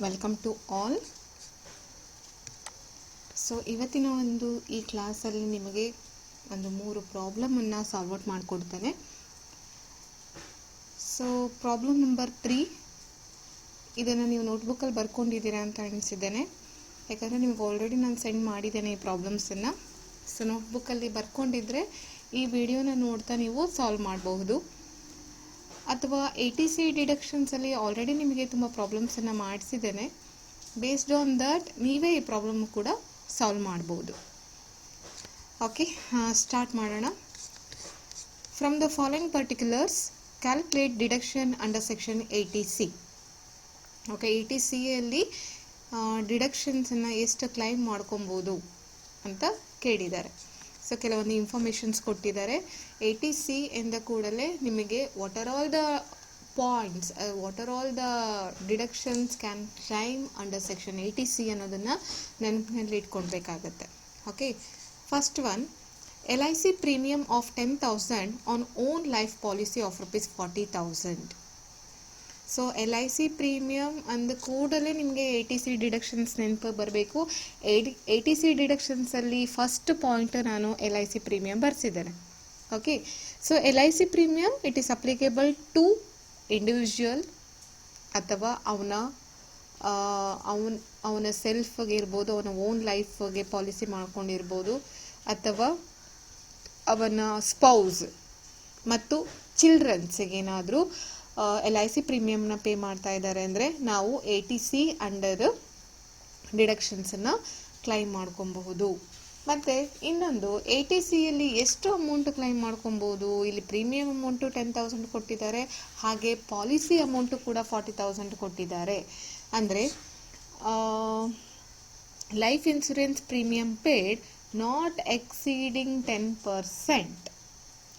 Welcome to all. So ಇವತ್ತಿನ ಈ ಕ್ಲಾಸಲ್ಲಿ ನಿಮಗೆ ಒಂದು 3 ಪ್ರಾಬ್ಲಮನ್ನು ಸಾಲ್ವ್ ಔಟ್ ಮಾಡಿಕೊಡ್ತೇನೆ. ಸೊ ಪ್ರಾಬ್ಲಮ್ ನಂಬರ್ 3 ಇದನ್ನು ನೀವು ನೋಟ್ಬುಕ್ಕಲ್ಲಿ ಬರ್ಕೊಂಡಿದ್ದೀರಾ ಅಂತ ಅನಿಸಿದ್ದೇನೆ, ಯಾಕಂದರೆ ನಿಮಗೆ ಆಲ್ರೆಡಿ ನಾನು ಸೆಂಡ್ ಮಾಡಿದ್ದೇನೆ ಈ ಪ್ರಾಬ್ಲಮ್ಸನ್ನು. ಸೊ ನೋಟ್ಬುಕ್ಕಲ್ಲಿ ಬರ್ಕೊಂಡಿದ್ರೆ ಈ ವಿಡಿಯೋನ ನೋಡ್ತಾ ನೀವು ಸಾಲ್ವ್ ಮಾಡಬಹುದು. ಅಥವಾ ATC ಡಿಡಕ್ಷನ್ಸಲ್ಲಿ ಆಲ್ರೆಡಿ ನಿಮಗೆ ತುಂಬ ಪ್ರಾಬ್ಲಮ್ಸನ್ನು ಮಾಡಿಸಿದ್ದೇನೆ. ಬೇಸ್ಡ್ ಆನ್ ದಟ್ ನೀವೇ ಈ ಪ್ರಾಬ್ಲಮ್ ಕೂಡ ಸಾಲ್ವ್ ಮಾಡ್ಬೋದು. ಓಕೆ, ಸ್ಟಾರ್ಟ್ ಮಾಡೋಣ. From the following particulars calculate deduction under section 80C. Okay, 80Cಯಲ್ಲಿ ಡಿಡಕ್ಷನ್ಸನ್ನು ಎಷ್ಟು ಕ್ಲೈಮ್ ಮಾಡ್ಕೊಬೋದು ಅಂತ ಕೇಳಿದ್ದಾರೆ. ಸೊ ಕೆಲವೊಂದು ಇನ್ಫಾರ್ಮೇಷನ್ಸ್ ಕೊಟ್ಟಿದ್ದಾರೆ. 80C ಎಂದ ಕೂಡಲೇ ನಿಮಗೆ what are all the points, what are all the deductions can claim under section 80C ಅನ್ನೋದನ್ನು ನೆನಪಿನಲ್ಲಿ ಇಟ್ಕೊಳ್ಬೇಕಾಗತ್ತೆ. Okay, first one, LIC premium of 10,000 on own life policy of ₹40,000. So LIC premium ಅಂದ ಕೂಡಲೇ ನಿಮಗೆ 80C ಡಿಡಕ್ಷನ್ಸ್ ನೆನಪು ಬರಬೇಕು. 80C ಡಿಡಕ್ಷನ್ಸಲ್ಲಿ first point ನಾನು LIC ಪ್ರೀಮಿಯಮ್ ಬರ್ಸಿದ್ದೇನೆ. Okay, so LIC premium it is applicable to individual ಅಥವಾ ಅವನ ಸೆಲ್ಫ್ಗೆ ಇರ್ಬೋದು, ಅವನ ಓನ್ ಲೈಫ್ಗೆ ಪಾಲಿಸಿ ಮಾಡ್ಕೊಂಡಿರ್ಬೋದು, ಅಥವಾ ಅವನ ಸ್ಪೌಸ್ ಮತ್ತು ಚಿಲ್ಡ್ರನ್ಸ್ಗೆ ಏನಾದರೂ LIC ಪ್ರೀಮಿಯಮ್ನ ಪೇ ಮಾಡ್ತಾ ಇದ್ದಾರೆ ಅಂದರೆ ನಾವು 80C ಅಂಡರ್ ಡಿಡಕ್ಷನ್ಸನ್ನು ಕ್ಲೈಮ್ ಮಾಡ್ಕೊಬಹುದು. ಮತ್ತು ಇನ್ನೊಂದು, 80Cಯಲ್ಲಿ ಎಷ್ಟು ಅಮೌಂಟ್ ಕ್ಲೈಮ್ ಮಾಡ್ಕೊಬೋದು? ಇಲ್ಲಿ ಪ್ರೀಮಿಯಮ್ ಅಮೌಂಟು 10,000 ಕೊಟ್ಟಿದ್ದಾರೆ, ಹಾಗೆ ಪಾಲಿಸಿ ಅಮೌಂಟು ಕೂಡ 40,000 ಕೊಟ್ಟಿದ್ದಾರೆ. ಅಂದರೆ life insurance premium paid not exceeding 10%.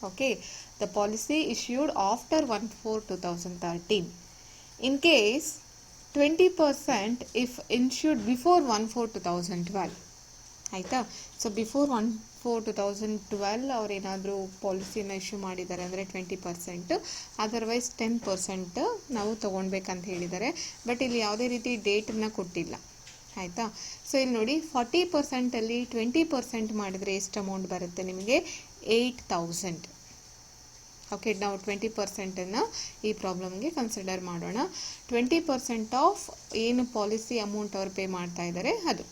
Okay, the policy issued after 1/4/2013. In case 20% if issued before 1/4/2012. ಆಯಿತಾ? ಸೊ ಬಿಫೋರ್ 1/4/2012 ಅವ್ರು ಏನಾದರೂ ಪಾಲಿಸಿನ ಇಶ್ಯೂ ಮಾಡಿದ್ದಾರೆ ಅಂದರೆ 20%, ಅದರ್ವೈಸ್ 10% ನಾವು ತೊಗೊಳ್ಬೇಕಂತ ಹೇಳಿದ್ದಾರೆ. ಬಟ್ ಇಲ್ಲಿ ಯಾವುದೇ ರೀತಿ ಡೇಟನ್ನು ಕೊಟ್ಟಿಲ್ಲ. ಆಯಿತಾ? ಸೊ ಇಲ್ಲಿ ನೋಡಿ, 40%ಅಲ್ಲಿ 20% ಮಾಡಿದರೆ ಎಷ್ಟು ಅಮೌಂಟ್ ಬರುತ್ತೆ ನಿಮಗೆ? 8,000. ಓಕೆ, ನಾವು 20%ಅನ್ನು ಈ ಪ್ರಾಬ್ಲಮ್ಗೆ ಕನ್ಸಿಡರ್ ಮಾಡೋಣ. 20% ಆಫ್ ಏನು ಪಾಲಿಸಿ ಅಮೌಂಟ್ ಅವ್ರು ಪೇ ಮಾಡ್ತಾ ಇದ್ದಾರೆ ಅದು.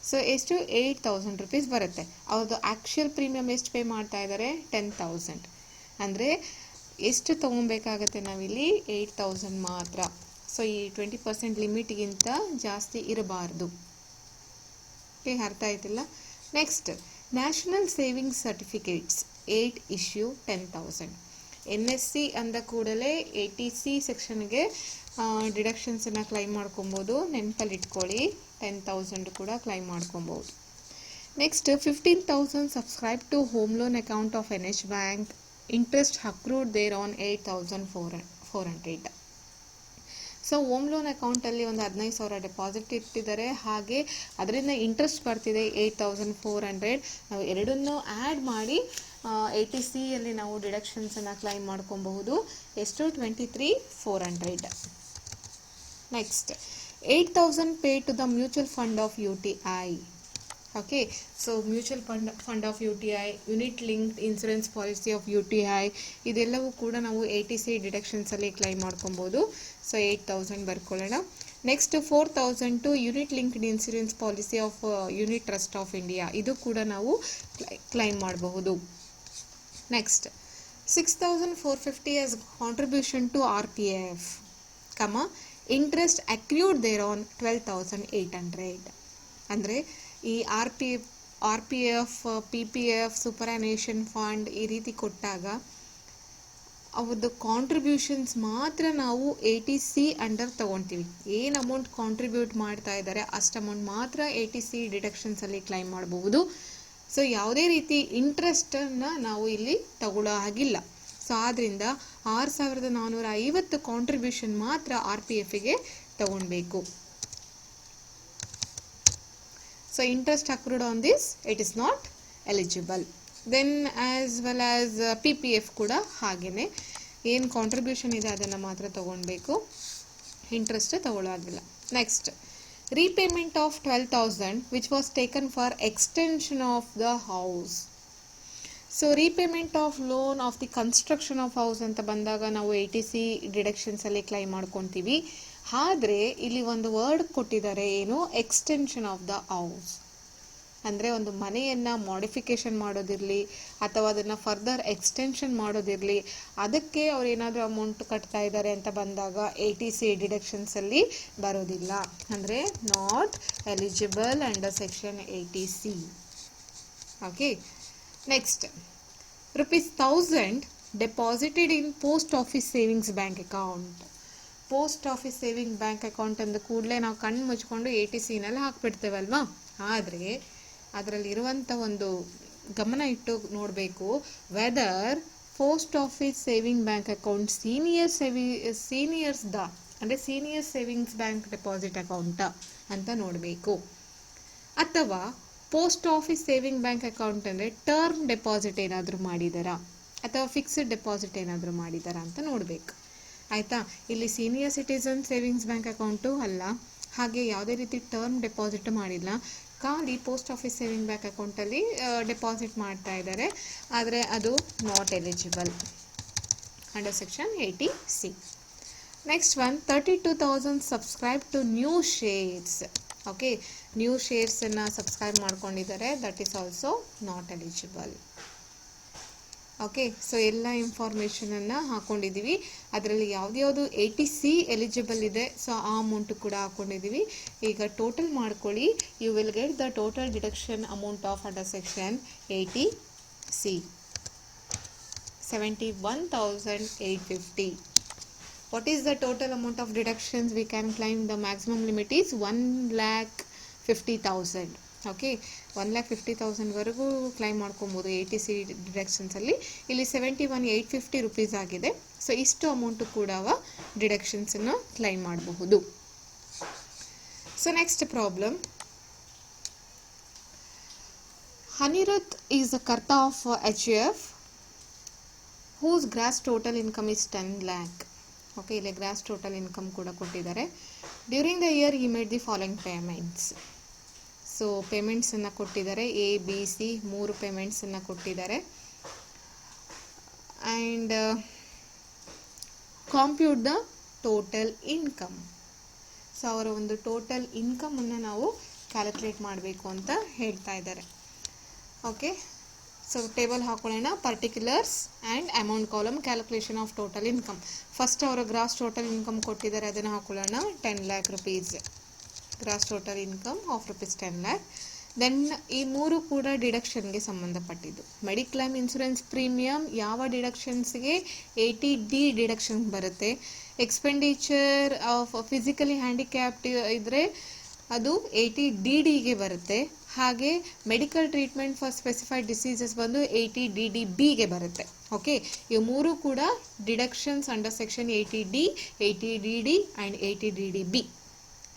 ಸೊ ಎಷ್ಟು? 8,000 ರೂಪೀಸ್ ಬರುತ್ತೆ. ಅವ್ರದ್ದು ಆ್ಯಕ್ಚುಯಲ್ ಪ್ರೀಮಿಯಮ್ ಎಷ್ಟು ಪೇ ಮಾಡ್ತಾ ಇದ್ದಾರೆ? 10,000. ಅಂದರೆ ಎಷ್ಟು ತೊಗೊಬೇಕಾಗತ್ತೆ ನಾವಿಲ್ಲಿ? 8,000 ಮಾತ್ರ. ಸೊ ಈ 20% ಲಿಮಿಟ್ಗಿಂತ ಜಾಸ್ತಿ ಇರಬಾರ್ದು. ಓಕೆ, ಅರ್ಥ ಆಯ್ತಿಲ್ಲ? Next, national savings certificates 8 issue 10,000. NSC ಅಂದ ಕೂಡಲೇ 80C ಸೆಕ್ಷನ್ಗೆ ಡಿಡಕ್ಷನ್ಸನ್ನು ಕ್ಲೈಮ್ ಮಾಡ್ಕೊಬೋದು. ನೆನಪಲ್ಲಿ ಇಟ್ಕೊಳ್ಳಿ, 10,000 ಕೂಡ ಕ್ಲೈಮ್ ಮಾಡ್ಕೊಬೋದು. Next, 15,000 subscribe to home loan account of NH bank, interest accrued there on 8,400. So home loan ಅಕೌಂಟಲ್ಲಿ ಒಂದು 15,000 ಡೆಪಾಸಿಟ್ ಇಟ್ಟಿದ್ದಾರೆ, ಹಾಗೆ ಅದರಿಂದ ಇಂಟ್ರೆಸ್ಟ್ ಬರ್ತಿದೆ 8,400. ನಾವು ಎರಡನ್ನೂ ಆ್ಯಡ್ ಮಾಡಿ 80Cಯಲ್ಲಿ ನಾವು ಡಿಡಕ್ಷನ್ಸನ್ನು ಕ್ಲೈಮ್ ಮಾಡ್ಕೊಬಹುದು. ಎಷ್ಟು? 23,400. Next, 8,000 pay to the mutual fund of UTI. Okay, so mutual fund of UTI, unit linked insurance policy of UTI, ಇದೆಲ್ಲವೂ ಕೂಡ ನಾವು 80C ಡಿಡಕ್ಷನ್ಸಲ್ಲಿ ಕ್ಲೈಮ್ ಮಾಡ್ಕೊಬೋದು. ಸೊ 8,000 ಬರ್ಕೊಳ್ಳೋಣ. Next, 4,000 to unit linked insurance policy of unit trust of India, ಇದು ಕೂಡ ನಾವು claim ಮಾಡಬಹುದು. Next, 6,450 as contribution to RPF, interest accrued there on 12,800. ಅಂದರೆ ಈ RPF, PPF, ಸೂಪರಾನೇಷನ್ ಫಂಡ್ ಈ ರೀತಿ ಕೊಟ್ಟಾಗ ಅವ್ರದ್ದು ಕಾಂಟ್ರಿಬ್ಯೂಷನ್ಸ್ ಮಾತ್ರ ನಾವು 80C ಅಂಡರ್ ತೊಗೊಳ್ತೀವಿ. ಏನು ಅಮೌಂಟ್ ಕಾಂಟ್ರಿಬ್ಯೂಟ್ ಮಾಡ್ತಾ ಇದ್ದಾರೆ ಅಷ್ಟು ಅಮೌಂಟ್ ಮಾತ್ರ 80C ಡಿಡಕ್ಷನ್ಸಲ್ಲಿ ಕ್ಲೈಮ್ ಮಾಡಬಹುದು. ಸೊ ಯಾವುದೇ ರೀತಿ ಇಂಟ್ರೆಸ್ಟನ್ನು ನಾವು ಇಲ್ಲಿ ತಗೊಳ್ಳೋ ಹಾಗಿಲ್ಲ. ಸೊ ಆದ್ದರಿಂದ 6,450 ಕಾಂಟ್ರಿಬ್ಯೂಷನ್ ಮಾತ್ರ RPFಗೆ ತಗೊಳ್ಬೇಕು. So interest accrued on this it is not eligible. Then as well as PPF ಕೂಡ ಹಾಗೆಯೇ ಏನು ಕಾಂಟ್ರಿಬ್ಯೂಷನ್ ಇದೆ ಅದನ್ನು ಮಾತ್ರ ತೊಗೊಳ್ಬೇಕು. ಇಂಟ್ರೆಸ್ಟ್ ತಗೊಳ್ಳೋ ಆಗಿಲ್ಲ. Next, repayment of 12,000 which was taken for extension of the house. So repayment of lone of the construction of house ಅಂತ ಬಂದಾಗ ನಾವು ATC ಡಿಡಕ್ಷನ್ಸಲ್ಲಿ ಕ್ಲೈಮ್ ಮಾಡ್ಕೊತೀವಿ. ಆದರೆ ಇಲ್ಲಿ ಒಂದು ವರ್ಡ್ ಕೊಟ್ಟಿದ್ದಾರೆ, ಏನು, ಎಕ್ಸ್ಟೆನ್ಷನ್ ಆಫ್ ದ ಹೌಸ್. ಅಂದರೆ ಒಂದು ಮನೆಯನ್ನು ಮಾಡಿಫಿಕೇಷನ್ ಮಾಡೋದಿರಲಿ ಅಥವಾ ಅದನ್ನು ಫರ್ದರ್ ಎಕ್ಸ್ಟೆನ್ಷನ್ ಮಾಡೋದಿರಲಿ, ಅದಕ್ಕೆ ಅವ್ರು ಏನಾದರೂ ಅಮೌಂಟ್ ಕಟ್ತಾ ಇದ್ದಾರೆ ಅಂತ ಬಂದಾಗ ATC ಡಿಡಕ್ಷನ್ಸಲ್ಲಿ ಬರೋದಿಲ್ಲ. ಅಂದರೆ not eligible under section 80C. Okay. Next, ₹1,000 deposited in post office savings bank account. Post office saving bank account ಅಂದ ಕೂಡಲೇ ನಾವು ಕಣ್ಣು ಮುಚ್ಕೊಂಡು ATCನಲ್ಲಿ ಹಾಕ್ಬಿಡ್ತೇವಲ್ವಾ. ಆದರೆ ಅದರಲ್ಲಿರುವಂಥ ಒಂದು ಗಮನ ಇಟ್ಟು ನೋಡಬೇಕು, whether post office saving bank account ಸೀನಿಯರ್ಸ್ದ ಅಂದರೆ senior savings bank deposit account ಅಂತ ನೋಡಬೇಕು, ಅಥವಾ post office saving bank account ಅಂದರೆ ಟರ್ಮ್ ಡೆಪಾಸಿಟ್ ಏನಾದರೂ ಮಾಡಿದಾರಾ ಅಥವಾ ಫಿಕ್ಸ್ಡ್ ಡೆಪಾಸಿಟ್ ಏನಾದರೂ ಮಾಡಿದಾರಾ ಅಂತ ನೋಡಬೇಕು. ಆಯಿತಾ. ಇಲ್ಲಿ senior citizen savings bank account ಅಲ್ಲ, ಹಾಗೆ ಯಾವುದೇ ರೀತಿ ಟರ್ಮ್ ಡೆಪಾಸಿಟ್ ಮಾಡಿಲ್ಲ, ಖಾಲಿ ಪೋಸ್ಟ್ ಆಫೀಸ್ ಸೇವಿಂಗ್ ಬ್ಯಾಂಕ್ ಅಕೌಂಟಲ್ಲಿ ಡೆಪಾಸಿಟ್ ಮಾಡ್ತಾ ಇದ್ದಾರೆ. ಆದರೆ ಅದು not eligible under section 80C. Next one, 32,000 subscribe to new shares. Okay, new ಶೇರ್ಸನ್ನು ಸಬ್ಸ್ಕ್ರೈಬ್ ಮಾಡ್ಕೊಂಡಿದ್ದಾರೆ, that is also not eligible. Okay. So ಎಲ್ಲ ಇನ್ಫಾರ್ಮೇಷನನ್ನು ಹಾಕ್ಕೊಂಡಿದ್ದೀವಿ. ಅದರಲ್ಲಿ ಯಾವ್ದು 80C ಎಲಿಜಿಬಲ್ ಇದೆ, ಸೊ ಆ ಅಮೌಂಟು ಕೂಡ ಹಾಕ್ಕೊಂಡಿದ್ದೀವಿ. ಈಗ ಟೋಟಲ್ ಮಾಡ್ಕೊಳ್ಳಿ. You will get the total deduction amount of under section 80C 71,850. What is the total amount of deductions we can claim? The maximum limit is 1,50,000. Okay, 1,50,000 ವರೆಗೂ claim ಮಾಡ್ಕೊಬೋದು ATC ಡಿಡಕ್ಷನ್ಸಲ್ಲಿ. ಇಲ್ಲಿ 71,850 rupees ಆಗಿದೆ. So ಇಷ್ಟು amount ಕೂಡ ಡಿಡಕ್ಷನ್ಸನ್ನು claim ಮಾಡಬಹುದು. So next problem, Anirudh is the karta of HUF whose gross total income is 10 lakh. Okay, ಇಲ್ಲಿ gross total income ಕೂಡ ಕೊಟ್ಟಿದ್ದಾರೆ. During the year he made the following payments. So ಪೇಮೆಂಟ್ಸನ್ನು ಕೊಟ್ಟಿದ್ದಾರೆ, ABC 3 ಪೇಮೆಂಟ್ಸನ್ನು ಕೊಟ್ಟಿದ್ದಾರೆ. And compute the total income. So ಅವರ ಒಂದು total ಇನ್ಕಮನ್ನು ನಾವು ಕ್ಯಾಲ್ಕುಲೇಟ್ ಮಾಡಬೇಕು ಅಂತ ಹೇಳ್ತಾ ಇದ್ದಾರೆ. ಓಕೆ, ಸೊ ಟೇಬಲ್ ಹಾಕೊಳ್ಳೋಣ. Particulars and amount column, calculation of total income. First ಅವರ ಗ್ರಾಸ್ ಟೋಟಲ್ ಇನ್ಕಮ್ ಕೊಟ್ಟಿದ್ದಾರೆ, ಅದನ್ನು ಹಾಕೊಳ್ಳೋಣ. 10 lakh rupees gross total income of ₹10 lakh. Then ಈ 3 ಕೂಡ ಡಿಡಕ್ಷನ್ಗೆ ಸಂಬಂಧಪಟ್ಟಿದ್ದು. ಮೆಡಿಕ್ಲೈಮ್ ಇನ್ಶೂರೆನ್ಸ್ ಪ್ರೀಮಿಯಂ ಯಾವ ಡಿಡಕ್ಷನ್ಸ್ಗೆ 80D ಡಿಡಕ್ಷನ್ ಬರುತ್ತೆ. ಎಕ್ಸ್ಪೆಂಡಿಚರ್ ಆಫ್ ಫಿಸಿಕಲಿ ಹ್ಯಾಂಡಿಕ್ಯಾಪ್ಟ್ ಇದ್ದರೆ ಅದು 80DDಗೆ ಬರುತ್ತೆ. ಹಾಗೆ medical treatment for specified diseases ಬಂದು 80DDBಗೆ ಬರುತ್ತೆ. ಓಕೆ, ಇವು 3 ಕೂಡ deductions under section 80D, 80DD and 80DDB.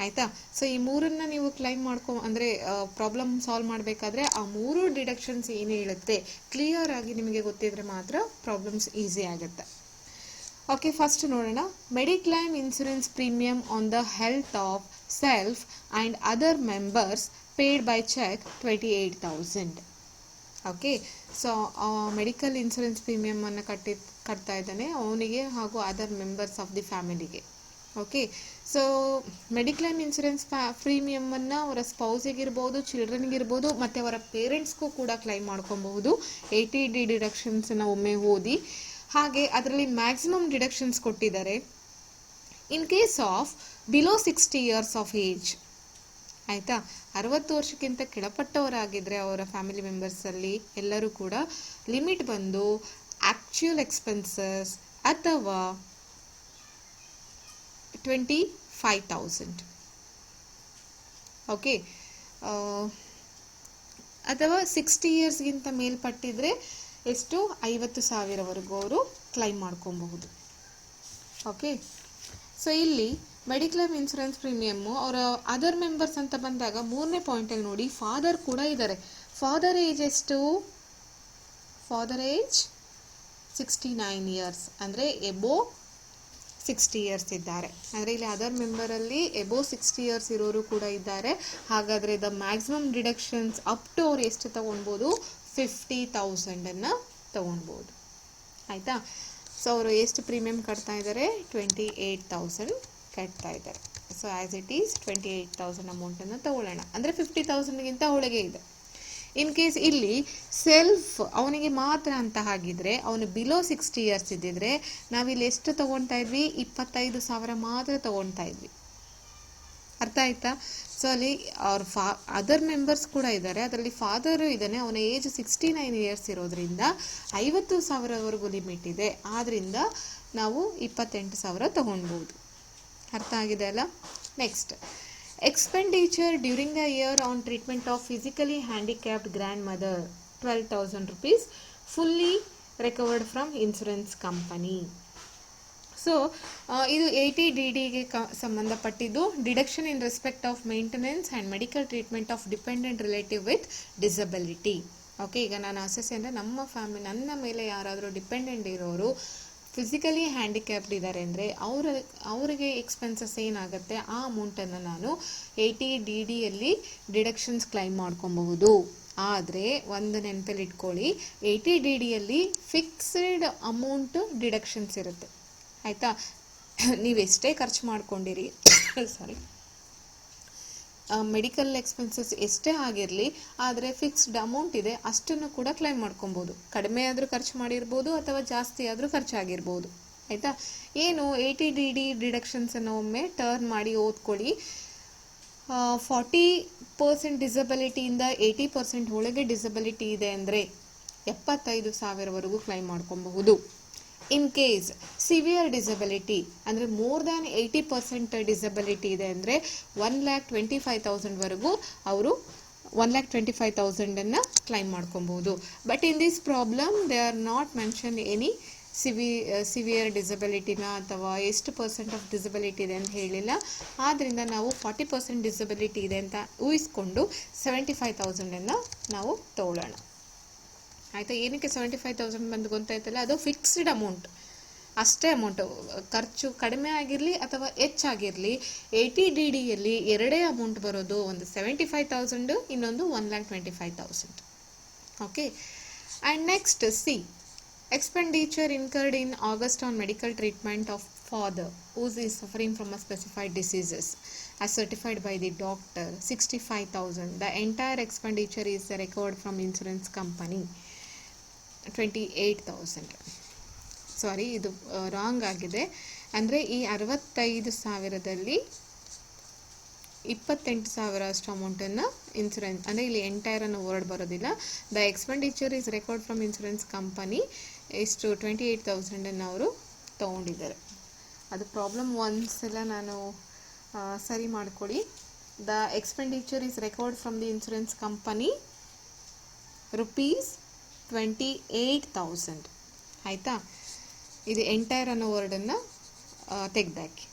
ಆಯಿತಾ. ಸೊ ಈ 3 ನೀವು ಕ್ಲೈಮ್ ಅಂದರೆ ಪ್ರಾಬ್ಲಮ್ ಸಾಲ್ವ್ ಮಾಡಬೇಕಾದ್ರೆ ಆ 3 ಡಿಡಕ್ಷನ್ಸ್ ಏನು ಹೇಳುತ್ತೆ ಕ್ಲಿಯರ್ ಆಗಿ ನಿಮಗೆ ಗೊತ್ತಿದ್ರೆ ಮಾತ್ರ ಪ್ರಾಬ್ಲಮ್ಸ್ ಈಸಿ ಆಗುತ್ತೆ. ಓಕೆ, ಫಸ್ಟ್ ನೋಡೋಣ. Mediclaim insurance premium on the health of self and other members paid by cheque 28,000. Okay, so medical insurance ಪ್ರೀಮಿಯಮನ್ನು ಕಟ್ತಾ ಇದ್ದಾನೆ ಅವನಿಗೆ ಹಾಗೂ ಅದರ್ ಮೆಂಬರ್ಸ್ ಆಫ್ ದಿ ಫ್ಯಾಮಿಲಿಗೆ. ಓಕೆ, ಸೊ ಮೆಡಿಕ್ಲೈಮ್ ಇನ್ಶೂರೆನ್ಸ್ ಪ್ರೀಮಿಯಮನ್ನು ಅವರ ಸ್ಪೌಸಿಗಿರ್ಬೋದು, ಚಿಲ್ಡ್ರನ್ಗಿರ್ಬೋದು ಮತ್ತು ಅವರ ಪೇರೆಂಟ್ಸ್ಗೂ ಕೂಡ ಕ್ಲೈಮ್ ಮಾಡ್ಕೊಬಹುದು. 80D ಡಿಡಕ್ಷನ್ಸನ್ನು ಒಮ್ಮೆ ಓದಿ. ಹಾಗೆ ಅದರಲ್ಲಿ ಮ್ಯಾಕ್ಸಿಮಮ್ ಡಿಡಕ್ಷನ್ಸ್ ಕೊಟ್ಟಿದ್ದಾರೆ ಇನ್ case of below 60 years of age. ಆಯಿತಾ. 60 ವರ್ಷಕ್ಕಿಂತ ಕೆಳಪಟ್ಟವರಾಗಿದ್ದರೆ ಅವರ ಫ್ಯಾಮಿಲಿ ಮೆಂಬರ್ಸಲ್ಲಿ ಎಲ್ಲರೂ ಕೂಡ ಲಿಮಿಟ್ ಬಂದು ಆ್ಯಕ್ಚುಯಲ್ ಎಕ್ಸ್ಪೆನ್ಸಸ್ ಅಥವಾ 25,000. ಓಕೆ, ಅಥವಾ 60 yearsಗಿಂತ ಮೇಲ್ಪಟ್ಟಿದ್ರೆ ಎಷ್ಟು 50,000ವರೆಗೂ ಅವರು ಕ್ಲೈಮ್ ಮಾಡ್ಕೊಬಹುದು. ಓಕೆ, ಸೊ ಇಲ್ಲಿ ಮೆಡಿಕ್ಲೈಮ್ ಇನ್ಶೂರೆನ್ಸ್ ಪ್ರೀಮಿಯಮ್ಮು ಅವರ ಅದರ್ ಮೆಂಬರ್ಸ್ ಅಂತ ಬಂದಾಗ 3ನೇ ಪಾಯಿಂಟಲ್ಲಿ ನೋಡಿ ಫಾದರ್ ಕೂಡ ಇದ್ದಾರೆ. ಫಾದರ್ ಏಜ್ ಎಷ್ಟು? ಫಾದರ್ ಏಜ್ 69 years ಅಂದರೆ ಎಬೋ 60 ಇಯರ್ಸ್ ಇದ್ದಾರೆ. ಅಂದರೆ ಇಲ್ಲಿ ಅದರ್ ಮೆಂಬರಲ್ಲಿ ಎಬೋವ್ 60 ಇಯರ್ಸ್ ಇರೋರು ಕೂಡ ಇದ್ದಾರೆ. ಹಾಗಾದರೆ the maximum deductions up to ಅವ್ರು ಎಷ್ಟು ತೊಗೊಳ್ಬೋದು, 50,000 ತೊಗೊಳ್ಬೋದು. ಆಯಿತಾ. ಸೊ ಅವರು ಎಷ್ಟು ಪ್ರೀಮಿಯಂ ಕಟ್ತಾ ಇದ್ದಾರೆ, 28,000 ಕಟ್ತಾ ಇದ್ದಾರೆ. ಸೊ ಆ್ಯಸ್ ಇಟ್ ಈಸ್ 28,000 ಅಮೌಂಟನ್ನು ತೊಗೊಳ್ಳೋಣ. ಅಂದರೆ 50,000ಗಿಂತ ಒಳಗೆ ಇದೆ. ಇನ್ ಕೇಸ್ ಇಲ್ಲಿ ಸೆಲ್ಫ್ ಅವನಿಗೆ ಮಾತ್ರ ಅಂತ ಹಾಗಿದ್ರೆ, ಅವನು ಬಿಲೋ 60 ಇಯರ್ಸ್ ಇದ್ದಿದ್ರೆ ನಾವಿಲ್ಲಿ ಎಷ್ಟು ತೊಗೊಳ್ತಾ ಇದ್ವಿ, 25,000 ಮಾತ್ರ ತೊಗೊಳ್ತಾ ಇದ್ವಿ. ಅರ್ಥ ಆಯ್ತಾ. ಸೊ ಅಲ್ಲಿ ಅವ್ರ ಅದರ್ ಮೆಂಬರ್ಸ್ ಕೂಡ ಇದ್ದಾರೆ, ಅದರಲ್ಲಿ ಫಾದರು ಇದ್ದಾನೆ, ಅವನ ಏಜ್ 69 ಇಯರ್ಸ್ ಇರೋದ್ರಿಂದ 50,000ವರೆಗೂ ಲಿಮಿಟ್ ಇದೆ. ಆದ್ದರಿಂದ ನಾವು 28,000 ತೊಗೊಳ್ಬೋದು. ಅರ್ಥ ಆಗಿದೆ ಅಲ್ಲ. Next, expenditure during the year on treatment of physically handicapped grandmother, 12,000 rupees, fully recovered from insurance company. So ಇದು 80DDಗೆ ಸಂಬಂಧಪಟ್ಟಿದ್ದು. Deduction in respect of maintenance and medical treatment of dependent relative with disability. Okay, ಈಗ ನಾನು assess ಅಂದರೆ ನನ್ನ ಮೇಲೆ ಯಾರಾದರೂ dependent ಇರೋರು physically handicapped ಇದ್ದಾರೆ ಅಂದರೆ ಅವರಿಗೆ ಎಕ್ಸ್ಪೆನ್ಸಸ್ ಏನಾಗುತ್ತೆ ಆ ಅಮೌಂಟನ್ನು ನಾನು 80DDಯಲ್ಲಿ ಡಿಡಕ್ಷನ್ಸ್ ಕ್ಲೈಮ್ ಮಾಡ್ಕೊಬಹುದು. ಆದರೆ ಒಂದು ನೆನಪಲ್ಲಿ ಇಟ್ಕೊಳ್ಳಿ, 80DDಯಲ್ಲಿ ಫಿಕ್ಸ್ಡ್ ಅಮೌಂಟು ಡಿಡಕ್ಷನ್ಸ್ ಇರುತ್ತೆ. ಆಯಿತಾ. ನೀವೆಷ್ಟೇ ಖರ್ಚು ಮಾಡ್ಕೊಂಡಿರಿ ಸಾರಿ ಮೆಡಿಕಲ್ ಎಕ್ಸ್ಪೆನ್ಸಸ್ ಎಷ್ಟೇ ಆಗಿರಲಿ, ಆದರೆ ಫಿಕ್ಸ್ಡ್ ಅಮೌಂಟ್ ಇದೆ, ಅಷ್ಟನ್ನು ಕೂಡ ಕ್ಲೈಮ್ ಮಾಡ್ಕೊಬೋದು. ಕಡಿಮೆ ಆದರೂ ಖರ್ಚು ಮಾಡಿರ್ಬೋದು ಅಥವಾ ಜಾಸ್ತಿ ಆದರೂ ಖರ್ಚಾಗಿರ್ಬೋದು. ಆಯಿತಾ. ಏನು 80DD ಡಿಡಕ್ಷನ್ಸನ್ನು ಒಮ್ಮೆ ಟರ್ನ್ ಮಾಡಿ ಓದ್ಕೊಳ್ಳಿ. 40% ಡಿಸಬಿಲಿಟಿಯಿಂದ 80% ಒಳಗೆ ಡಿಸಬಿಲಿಟಿ ಇದೆ ಅಂದರೆ 75,000ವರೆಗೂ ಕ್ಲೈಮ್ ಮಾಡ್ಕೊಬಹುದು. ಇನ್ ಕೇಸ್ ಸಿವಿಯರ್ ಡಿಸಬಿಲಿಟಿ ಅಂದರೆ ಮೋರ್ ದ್ಯಾನ್ 80% ಡಿಸಬಿಲಿಟಿ ಇದೆ ಅಂದರೆ 1,25,000ವರೆಗೂ ಅವರು 1,25,000 ಕ್ಲೈಮ್ ಮಾಡ್ಕೊಬಹುದು. But in this problem they are not mention any severe ಡಿಸಬಿಲಿಟಿನ ಅಥವಾ ಎಷ್ಟು ಪರ್ಸೆಂಟ್ ಆಫ್ ಡಿಸಬಿಲಿಟಿ ಇದೆ ಅಂತ ಹೇಳಿಲ್ಲ. ಆದ್ದರಿಂದ ನಾವು 40% ಡಿಸಬಿಲಿಟಿ ಇದೆ ಅಂತ ಊಹಿಸ್ಕೊಂಡು 75,000 ನಾವು ತಗೊಳ್ಳೋಣ. ಆಯಿತಾ. ಏನಕ್ಕೆ 75,000 ಬಂದು ಗೊತ್ತಾಯ್ತಲ್ಲ, ಅದು ಫಿಕ್ಸ್ಡ್ ಅಮೌಂಟ್, ಅಷ್ಟೇ ಅಮೌಂಟು. ಖರ್ಚು ಕಡಿಮೆ ಆಗಿರಲಿ ಅಥವಾ ಹೆಚ್ಚಾಗಿರಲಿ 80DDಯಲ್ಲಿ ಎರಡೇ ಅಮೌಂಟ್ ಬರೋದು, ಒಂದು 75,000, ಇನ್ನೊಂದು 1,25,000. Okay. And next C, expenditure incurred in August on medical treatment of father who is suffering from a specified diseases as certified by the doctor, 65,000. The entire expenditure is recovered from insurance company, 28,000. ಸಾರಿ, ಇದು wrong ಆಗಿದೆ. ಅಂದರೆ ಈ 65,000ದಲ್ಲಿ 28,000 ಅಷ್ಟು ಅಮೌಂಟನ್ನು insurance, ಅಂದರೆ ಇಲ್ಲಿ ಎಂಟೈರನ್ನು word ಬರೋದಿಲ್ಲ. The expenditure is record from insurance company ಇಷ್ಟು 28,000 ಅವರು ತೊಗೊಂಡಿದ್ದಾರೆ. ಅದು ಪ್ರಾಬ್ಲಮ್ ಒಂದ್ಸಲ ನಾನು ಸರಿ ಮಾಡ್ಕೊಳ್ಳಿ. The expenditure is record from the insurance company ₹28,000. ಆಯಿತಾ. ಇದು ಎಂಟೈರ್ ಅನ್ನೋ ವರ್ಡನ್ನು ತೆಗೆದಾಕಿ.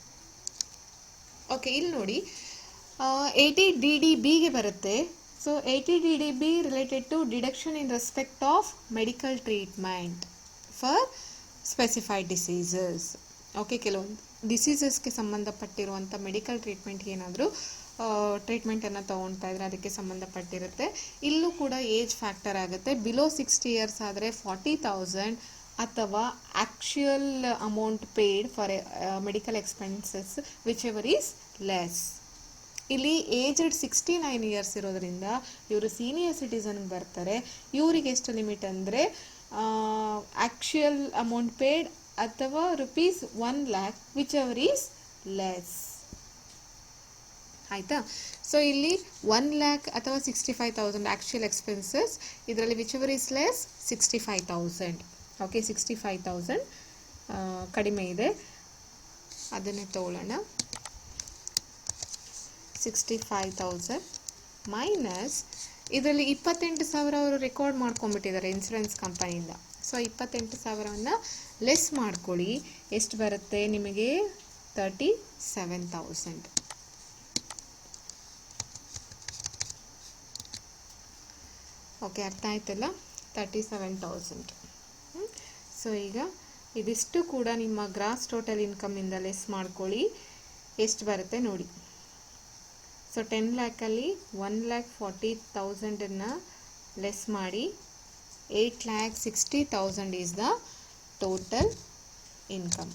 ಓಕೆ, ಇಲ್ಲಿ ನೋಡಿ 80DDBಗೆ ಬರುತ್ತೆ. So 80DDB related to deduction in respect of medical treatment for specified diseases. Okay, ಕೆಲವೊಂದು ಡಿಸೀಸಸ್ಗೆ ಸಂಬಂಧಪಟ್ಟಿರುವಂಥ ಮೆಡಿಕಲ್ ಟ್ರೀಟ್ಮೆಂಟ್ಗೆ ಏನಾದರೂ ಟ್ರೀಟ್ಮೆಂಟನ್ನು ತೊಗೊಳ್ತಾ ಇದ್ರೆ ಅದಕ್ಕೆ ಸಂಬಂಧಪಟ್ಟಿರುತ್ತೆ. ಇಲ್ಲೂ ಕೂಡ ಏಜ್ ಫ್ಯಾಕ್ಟರ್ ಆಗುತ್ತೆ. ಬಿಲೋ 60 ಇಯರ್ಸ್ ಆದರೆ 40,000 ಅಥವಾ actual amount paid for medical expenses which ever is less. ಇಲ್ಲಿ ಏಜ್ಡ್ 69 ಇಯರ್ಸ್ ಇರೋದ್ರಿಂದ ಇವರು ಸೀನಿಯರ್ ಸಿಟಿಸನ್ಗೆ ಬರ್ತಾರೆ. ಇವರಿಗೆ ಎಷ್ಟು ಲಿಮಿಟ್ ಅಂದರೆ ಆ್ಯಕ್ಚುಯಲ್ ಅಮೌಂಟ್ ಪೇಯ್ಡ್ ಅಥವಾ ₹1,00,000 ವಿಚ್ ಎವರ್ ಈಸ್ ಲೆಸ್. ಆಯಿತಾ. ಸೊ ಇಲ್ಲಿ 1,00,000 ಅಥವಾ 65,000 ಆ್ಯಕ್ಚುಯಲ್ ಎಕ್ಸ್ಪೆನ್ಸಸ್, ಇದರಲ್ಲಿ which ever is less 65,000. Okay, 65,000 ಕಡಿಮೆ ಇದೆ, ಅದನ್ನೇ ತಗೊಳ್ಳೋಣ. 65,000 ಮೈನಸ್ ಇದರಲ್ಲಿ 28,000 ಅವರು ರೆಕಾರ್ಡ್ ಮಾಡ್ಕೊಂಡ್ಬಿಟ್ಟಿದ್ದಾರೆ ಇನ್ಸೂರೆನ್ಸ್ ಕಂಪನಿಯಿಂದ. ಸೊ 28,000ವನ್ನು ಲೆಸ್ ಮಾಡ್ಕೊಳ್ಳಿ. ಎಷ್ಟು ಬರುತ್ತೆ ನಿಮಗೆ? 37,000. ಓಕೆ, ಅರ್ಥ ಆಯ್ತಲ್ಲ? 37,000. ಸೊ ಈಗ ಇದಿಷ್ಟು ಕೂಡ ನಿಮ್ಮ ಗ್ರಾಸ್ ಟೋಟಲ್ ಇನ್ಕಮಿಂದ ಲೆಸ್ ಮಾಡ್ಕೊಳ್ಳಿ. ಎಷ್ಟು ಬರುತ್ತೆ ನೋಡಿ. ಸೊ 10 ಲ್ಯಾಕಲ್ಲಿ 1,40,000 ಲೆಸ್ ಮಾಡಿ 8,60,000 is the total income.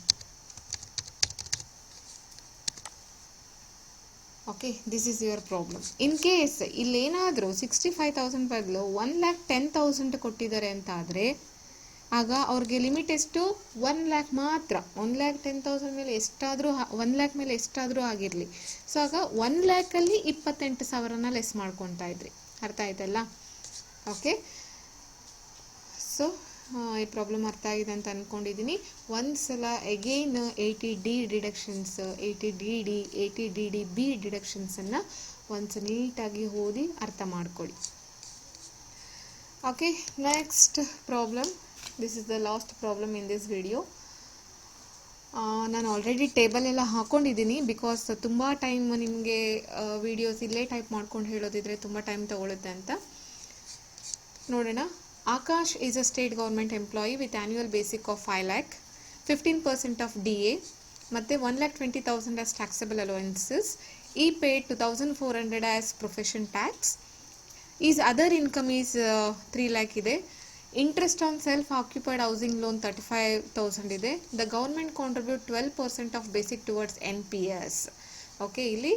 Okay, this is your problem. In case ಇಲ್ಲೇನಾದರೂ 65,000 ಬದಲು 1,10,000 ಕೊಟ್ಟಿದ್ದಾರೆ ಅಂತ ಆದರೆ ಆಗ ಅವ್ರಿಗೆ ಲಿಮಿಟ್ ಎಷ್ಟು? 1 ಲ್ಯಾಕ್ ಮಾತ್ರ. 1,10,000 ಮೇಲೆ ಎಷ್ಟಾದರೂ 1 ಲ್ಯಾಕ್ ಮೇಲೆ ಎಷ್ಟಾದರೂ ಆಗಿರಲಿ. ಸೊ ಆಗ 1 ಲ್ಯಾಕಲ್ಲಿ 28,000 ಲೆಸ್ ಮಾಡ್ಕೊತಾ ಇದ್ರಿ. ಅರ್ಥ ಆಯ್ತಲ್ಲ? ಓಕೆ, ಸೊ ಈ ಪ್ರಾಬ್ಲಮ್ ಅರ್ಥ ಆಗಿದೆ ಅಂತ ಅಂದ್ಕೊಂಡಿದ್ದೀನಿ. ಒಂದ್ಸಲ again 80D deductions, 80DD, 80DDB ಡಿಡಕ್ಷನ್ಸನ್ನು ಒಂದ್ಸಲ ನೀಟಾಗಿ ಓದಿ ಅರ್ಥ ಮಾಡ್ಕೊಳ್ಳಿ. Okay, next problem. This is the last problem in this video. ನಾನು ಆಲ್ರೆಡಿ ಟೇಬಲ್ ಎಲ್ಲ ಹಾಕ್ಕೊಂಡಿದ್ದೀನಿ, ಬಿಕಾಸ್ ತುಂಬ ಟೈಮ್ ನಿಮಗೆ ವಿಡಿಯೋಸ್ ಇಲ್ಲೇ ಟೈಪ್ ಮಾಡ್ಕೊಂಡು ಹೇಳೋದಿದ್ರೆ ತುಂಬ ಟೈಮ್ ತಗೊಳುತ್ತೆ ಅಂತ. ನೋಡೋಣ. Akash is a state government employee with annual basic of 5 lakh, 15% of DA, ಮತ್ತೆ 1,20,000 as taxable allowances. He paid 2,400 as profession tax. His other income is 3 lakh ಇದೆ. Interest on self-occupied housing loan 35,000 ಇದೆ. The government contribute 12% of basic towards NPS. Okay, ಇಲ್ಲಿ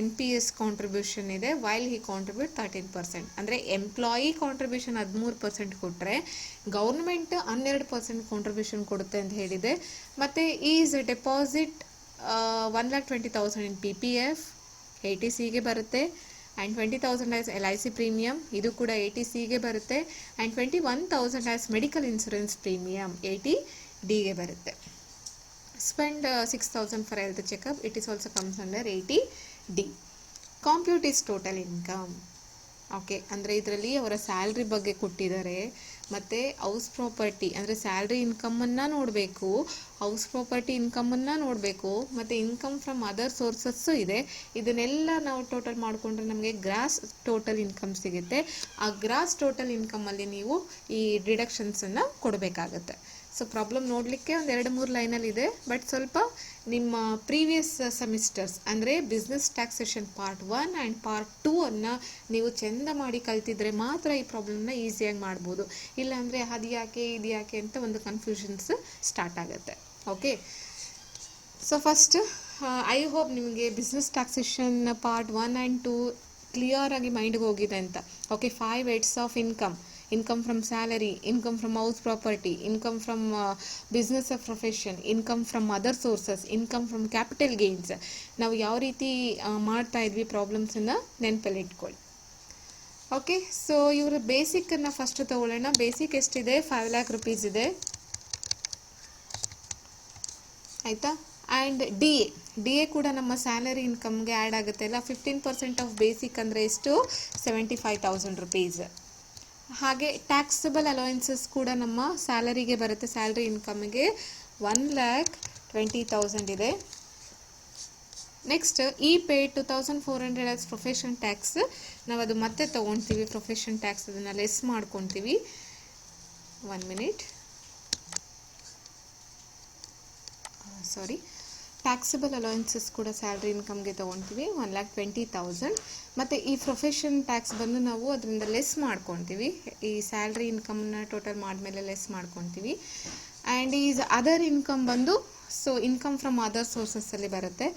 NPS contribution ಇದೆ, while ಹಿ contribute 13%. ಅಂದರೆ employee contribution 13% ಕೊಟ್ಟರೆ government 12% contribution ಕೊಡುತ್ತೆ ಅಂತ ಹೇಳಿದೆ. ಮತ್ತು ಈಸ್ ಡೆಪಾಸಿಟ್ 1,20,000 ಇನ್ PPF, ATCಗೆ ಬರುತ್ತೆ. ಆ್ಯಂಡ್ 20,000 ಆ್ಯಸ್ LIC ಪ್ರೀಮಿಯಮ್, ಇದು ಕೂಡ ATCಗೆ ಬರುತ್ತೆ. And 21,000 as medical insurance premium, ATDಗೆ ಬರುತ್ತೆ. Spend 6,000 for health checkup, it is also comes under 80D. Compute is total income. Okay, ಅಂದರೆ ಇದರಲ್ಲಿ ಅವರ ಸ್ಯಾಲ್ರಿ ಬಗ್ಗೆ ಕೊಟ್ಟಿದ್ದಾರೆ, ಮತ್ತು ಹೌಸ್ ಪ್ರಾಪರ್ಟಿ ಅಂದರೆ ಸ್ಯಾಲ್ರಿ ಇನ್ಕಮನ್ನು ನೋಡಬೇಕು, ಹೌಸ್ ಪ್ರಾಪರ್ಟಿ ಇನ್ಕಮನ್ನು ನೋಡಬೇಕು, ಮತ್ತು ಇನ್ಕಮ್ ಫ್ರಮ್ ಅದರ್ ಸೋರ್ಸಸ್ಸು ಇದೆ. ಇದನ್ನೆಲ್ಲ ನಾವು ಟೋಟಲ್ ಮಾಡಿಕೊಂಡ್ರೆ ನಮಗೆ ಗ್ರಾಸ್ ಟೋಟಲ್ ಇನ್ಕಮ್ ಸಿಗುತ್ತೆ. ಆ ಗ್ರಾಸ್ ಟೋಟಲ್ ಇನ್ಕಮಲ್ಲಿ ನೀವು ಈ ಡಿಡಕ್ಷನ್ಸನ್ನು ಕೊಡಬೇಕಾಗತ್ತೆ. ಸೊ ಪ್ರಾಬ್ಲಮ್ ನೋಡಲಿಕ್ಕೆ ಒಂದು 2-3 ಲೈನಲ್ಲಿ ಇದೆ, ಬಟ್ ಸ್ವಲ್ಪ ನಿಮ್ಮ ಪ್ರೀವಿಯಸ್ ಸೆಮಿಸ್ಟರ್ಸ್ ಅಂದರೆ business taxation part 1 and part 2 ಅನ್ನು ನೀವು ಚೆಂದ ಮಾಡಿ ಕಲ್ತಿದ್ರೆ ಮಾತ್ರ ಈ ಪ್ರಾಬ್ಲಮ್ನ ಈಸಿಯಾಗಿ ಮಾಡ್ಬೋದು. ಇಲ್ಲಾಂದರೆ ಅದು ಯಾಕೆ ಇದು ಯಾಕೆ ಅಂತ ಒಂದು ಕನ್ಫ್ಯೂಷನ್ಸ್ ಸ್ಟಾರ್ಟ್ ಆಗುತ್ತೆ. Okay, so first I hope ನಿಮಗೆ ಬಿಸ್ನೆಸ್ ಟ್ಯಾಕ್ಸೇಷನ್ ಪಾರ್ಟ್ 1 ಆ್ಯಂಡ್ 2 ಕ್ಲಿಯರಾಗಿ ಮೈಂಡ್ಗೆ ಹೋಗಿದೆ ಅಂತ. Okay, 5 heads of income from salary, income from house property, income from business of profession, income from other sources, income from capital gains. ನಾವು ಯಾವ ರೀತಿ ಮಾಡ್ತಾ ಇದ್ವಿ ಪ್ರಾಬ್ಲಮ್ಸನ್ನು ನೆನಪಲ್ಲಿ ಇಟ್ಕೊಳ್ಳಿ. ಓಕೆ, ಸೊ ಇವರ ಬೇಸಿಕನ್ನು ಫಸ್ಟ್ ತಗೊಳ್ಳೋಣ. ಬೇಸಿಕ್ ಎಷ್ಟಿದೆ? 5 lakh rupees ಇದೆ, ಆಯಿತಾ. ಆ್ಯಂಡ್ ಡಿ ಎ ಕೂಡ ನಮ್ಮ ಸ್ಯಾಲರಿ ಇನ್ಕಮ್ಗೆ ಆ್ಯಡ್ ಆಗುತ್ತೆ ಅಲ್ಲ. 15% ಆಫ್ ಬೇಸಿಕ್ ಅಂದರೆ ಎಷ್ಟು? 75,000 rupees. ಹಾಗೆ ಟ್ಯಾಕ್ಸಬಲ್ ಅಲೋವೆನ್ಸಸ್ ಕೂಡ ನಮ್ಮ ಸ್ಯಾಲರಿಗೆ ಬರುತ್ತೆ. ಸ್ಯಾಲ್ರಿ ಇನ್ಕಮ್ಗೆ 1,20,000 ಇದೆ. ನೆಕ್ಸ್ಟ್ ಈ ಪೇಡ್ 2,400 ಆಸ್ ಪ್ರೊಫೆಷನ್ ಟ್ಯಾಕ್ಸ್. ನಾವು ಅದು ಮತ್ತೆ ತೊಗೊಳ್ತೀವಿ, ಪ್ರೊಫೆಷನ್ ಟ್ಯಾಕ್ಸ್ ಅದನ್ನು ಲೆಸ್ ಮಾಡ್ಕೊತೀವಿ. 1 minute, ಸಾರಿ. ಟ್ಯಾಕ್ಸಬಲ್ ಅಲೋವೆನ್ಸಸ್ ಕೂಡ ಸ್ಯಾಲ್ರಿ ಇನ್ಕಮ್ಗೆ ತೊಗೊಳ್ತೀವಿ, 1,20,000. ಮತ್ತು ಈ ಪ್ರೊಫೆಷನ್ ಟ್ಯಾಕ್ಸ್ ಬಂದು ನಾವು ಅದರಿಂದ ಲೆಸ್ ಮಾಡ್ಕೊತೀವಿ. ಈ ಸ್ಯಾಲ್ರಿ ಇನ್ಕಮ್ನ ಟೋಟಲ್ ಮಾಡಿದ್ಮೇಲೆ ಲೆಸ್ ಮಾಡ್ಕೊತೀವಿ. ಆ್ಯಂಡ್ ಈಸ್ ಅದರ್ ಇನ್ಕಮ್ ಬಂದು ಸೊ ಇನ್ಕಮ್ ಫ್ರಮ್ ಅದರ್ ಸೋರ್ಸಸ್ಸಲ್ಲಿ ಬರುತ್ತೆ.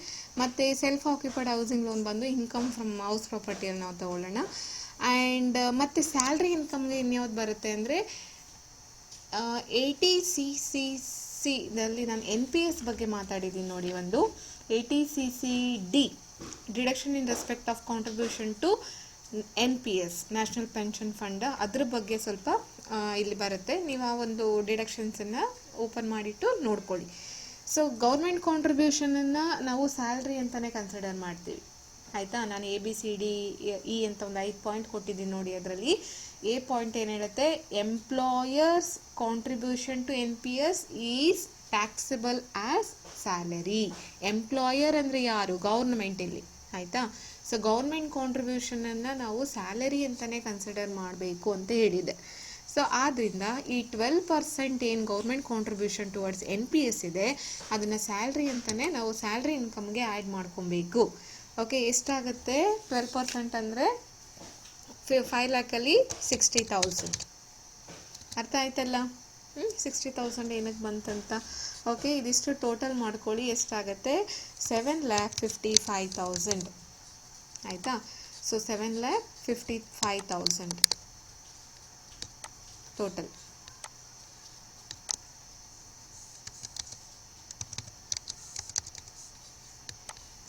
ಮತ್ತು ಸೆಲ್ಫ್ ಆಕ್ಯುಪೈಡ್ ಹೌಸಿಂಗ್ ಲೋನ್ ಬಂದು ಇನ್ಕಮ್ ಫ್ರಮ್ ಹೌಸ್ ಪ್ರಾಪರ್ಟಿಯಲ್ಲಿ ನಾವು ತೊಗೊಳ್ಳೋಣ. ಆ್ಯಂಡ್ ಮತ್ತು ಸ್ಯಾಲ್ರಿ ಇನ್ಕಮ್ಗೆ ಇನ್ಯಾವ್ದು ಬರುತ್ತೆ ಅಂದರೆ 80CCCದಲ್ಲಿ ನಾನು NPS ಬಗ್ಗೆ ಮಾತಾಡಿದ್ದೀನಿ ನೋಡಿ. ಒಂದು 80CCD deduction in respect of contribution to NPS, national pension fund, ಅದ್ರ ಬಗ್ಗೆ ಸ್ವಲ್ಪ ಇಲ್ಲಿ ಬರುತ್ತೆ. ನೀವು ಆ ಒಂದು ಡಿಡಕ್ಷನ್ಸನ್ನು ಓಪನ್ ಮಾಡಿಟ್ಟು ನೋಡ್ಕೊಳ್ಳಿ. ಸೊ ಗೌರ್ಮೆಂಟ್ ಕಾಂಟ್ರಿಬ್ಯೂಷನನ್ನು ನಾವು ಸ್ಯಾಲ್ರಿ ಅಂತಲೇ ಕನ್ಸಿಡರ್ ಮಾಡ್ತೀವಿ, ಆಯಿತಾ. ನಾನು ABCDE ಅಂತ ಒಂದು 5 ಪಾಯಿಂಟ್ ಕೊಟ್ಟಿದ್ದೀನಿ ನೋಡಿ. ಅದರಲ್ಲಿ ಎ ಪಾಯಿಂಟ್ ಏನು ಹೇಳುತ್ತೆ? Employers contribution to NPS is taxable as salary. Employer ಅಂದರೆ ಯಾರು? ಗೌರ್ಮೆಂಟ್ ಇಲ್ಲಿ, ಆಯಿತಾ. ಸೊ ಗೌರ್ಮೆಂಟ್ ಕಾಂಟ್ರಿಬ್ಯೂಷನನ್ನು ನಾವು ಸ್ಯಾಲರಿ ಅಂತಲೇ ಕನ್ಸಿಡರ್ ಮಾಡಬೇಕು ಅಂತ ಹೇಳಿದೆ. ಸೊ ಆದ್ದರಿಂದ ಈ 12% ಏನು ಗೌರ್ಮೆಂಟ್ ಕಾಂಟ್ರಿಬ್ಯೂಷನ್ ಟುವರ್ಡ್ಸ್ NPS ಇದೆ ಅದನ್ನು ಸ್ಯಾಲ್ರಿ ಅಂತಲೇ ನಾವು ಸ್ಯಾಲ್ರಿ ಇನ್ಕಮ್ಗೆ ಆ್ಯಡ್ ಮಾಡ್ಕೊಬೇಕು. ಓಕೆ, ಎಷ್ಟಾಗುತ್ತೆ 12% ಅಂದರೆ 5 lakhಲ್ಲಿ 60,000. ಅರ್ಥ ಆಯ್ತಲ್ಲ? 60,000 ಏನಕ್ಕೆ ಬಂತಂತ. ಓಕೆ, ಇದಿಷ್ಟು ಟೋಟಲ್ ಮಾಡ್ಕೊಳ್ಳಿ, ಎಷ್ಟಾಗುತ್ತೆ 7,55,000 ಆಯಿತಾ. So 7,55,000 total.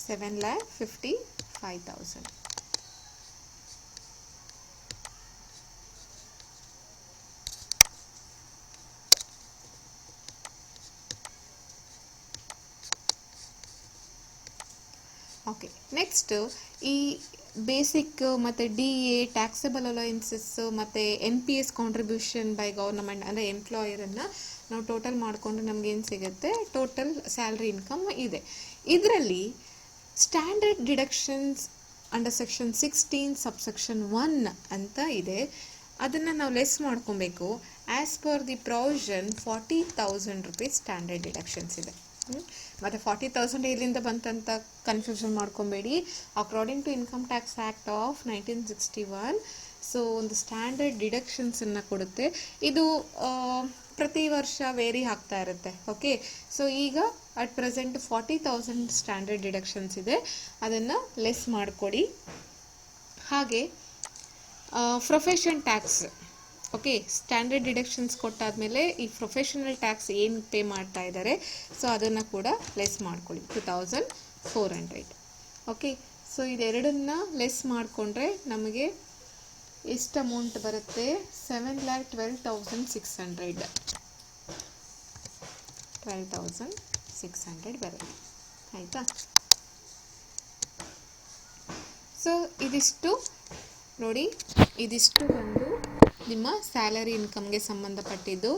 $7,55,000. ಓಕೆ, ನೆಕ್ಸ್ಟ್ ಈ ಬೇಸಿಕ್ ಮತ್ತು DA ಟ್ಯಾಕ್ಸಬಲ್ ಅಲೋಯನ್ಸಸ್ ಮತ್ತು NPS ಕಾಂಟ್ರಿಬ್ಯೂಷನ್ ಬೈ ಗೌರ್ನಮೆಂಟ್ ಅಂದರೆ ಎಂಪ್ಲಾಯರನ್ನು ನಾವು ಟೋಟಲ್ ಮಾಡಿಕೊಂಡು ನಮಗೇನು ಸಿಗುತ್ತೆ, ಟೋಟಲ್ ಸ್ಯಾಲ್ರಿ ಇನ್ಕಮ್ ಇದೆ. ಇದರಲ್ಲಿ standard deductions under section 16 subsection 1 ಅಂತ ಇದೆ. ಅದನ್ನು ನಾವು ಲೆಸ್ ಮಾಡ್ಕೊಬೇಕು. As per the provision 40,000 rupees standard deductions ಇದೆ. ಮತ್ತು 40,000 ಎಲ್ಲಿಂದ ಬಂತಂತ ಕನ್ಫ್ಯೂಷನ್ ಮಾಡ್ಕೊಬೇಡಿ. According to income tax act of 1961 so ಒಂದು ಸ್ಟ್ಯಾಂಡರ್ಡ್ ಡಿಡಕ್ಷನ್ಸನ್ನು ಕೊಡುತ್ತೆ. ಇದು ಪ್ರತಿ ವರ್ಷ ವೇರಿ ಆಗ್ತಾ ಇರುತ್ತೆ. ಓಕೆ, ಸೊ ಈಗ ಅಟ್ ಪ್ರೆಸೆಂಟ್ 40,000 ಸ್ಟ್ಯಾಂಡರ್ಡ್ ಡಿಡಕ್ಷನ್ಸ್ ಇದೆ, ಅದನ್ನು ಲೆಸ್ ಮಾಡಿಕೊಡಿ. ಹಾಗೆ profession tax, okay, standard deductions ಕೊಟ್ಟಾದಮೇಲೆ ಈ ಪ್ರೊಫೆಷನಲ್ ಟ್ಯಾಕ್ಸ್ ಏನು ಪೇ ಮಾಡ್ತಾ ಇದ್ದಾರೆ ಸೊ ಅದನ್ನು ಕೂಡ ಲೆಸ್ ಮಾಡ್ಕೊಳ್ಳಿ 2,400. ಓಕೆ, ಸೊ ಇದೆರಡನ್ನ ಲೆಸ್ ಮಾಡಿಕೊಂಡ್ರೆ ನಮಗೆ ಎಷ್ಟು ಅಮೌಂಟ್ ಬರುತ್ತೆ, 7,12,600 12,600 ಬರುತ್ತೆ. ಆಯಿತಾ. ಸೊ ಇದಿಷ್ಟು ನೋಡಿ, ಇದಿಷ್ಟು ಬಂದು ನಿಮ್ಮ ಸ್ಯಾಲರಿ ಇನ್ಕಮ್ಗೆ ಸಂಬಂಧಪಟ್ಟಿದ್ದು.